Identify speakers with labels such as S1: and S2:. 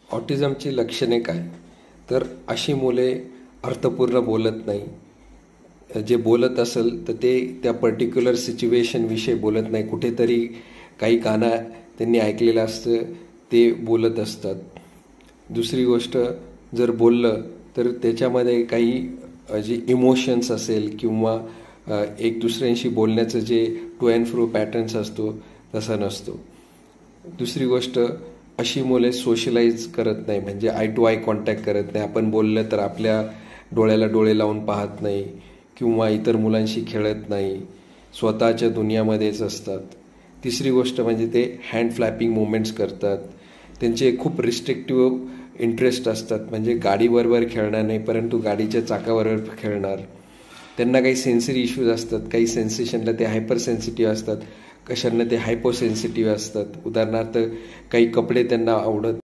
S1: ऑटिझमची लक्षणे काय? तर अशी मुले अर्थपूर्ण बोलत नाही. जे बोलत असेल तर ते त्या पर्टिक्युलर सिच्युएशनविषयी बोलत नाही. कुठेतरी काही गाणं त्यांनी ऐकलेलं असतं ते बोलत असतात. दुसरी गोष्ट, जर बोललं तर त्याच्यामध्ये काही जे इमोशन्स असेल किंवा एक दुसऱ्यांशी बोलण्याचं जे टू अँड फ्रो पॅटर्न्स असतो तसा नसतो. दुसरी गोष्ट, अशी मुले सोशलाइज करत नाही, म्हणजे आय टू आय कॉन्टॅक्ट करत नाही. आपण बोललं तर आपल्या डोळ्याला डोळे लावून पाहत नाही किंवा इतर मुलांशी खेळत नाही, स्वतःच्या दुनियामध्येच असतात. तिसरी गोष्ट म्हणजे ते हँड फ्लॅपिंग मुवमेंट्स करतात. त्यांचे खूप रिस्ट्रिक्टिव्ह इंटरेस्ट असतात, म्हणजे गाडीबरोबर खेळणार नाही परंतु गाडीच्या चाकाबरोबर खेळणार. त्यांना काही सेन्सरी इश्यूज असतात, काही सेन्सेशनला ते हायपर सेन्सिटिव्ह असतात, कशांना ते हायपोसेन्सिटिव्ह असतात. उदाहरणार्थ काही कपडे त्यांना आवडत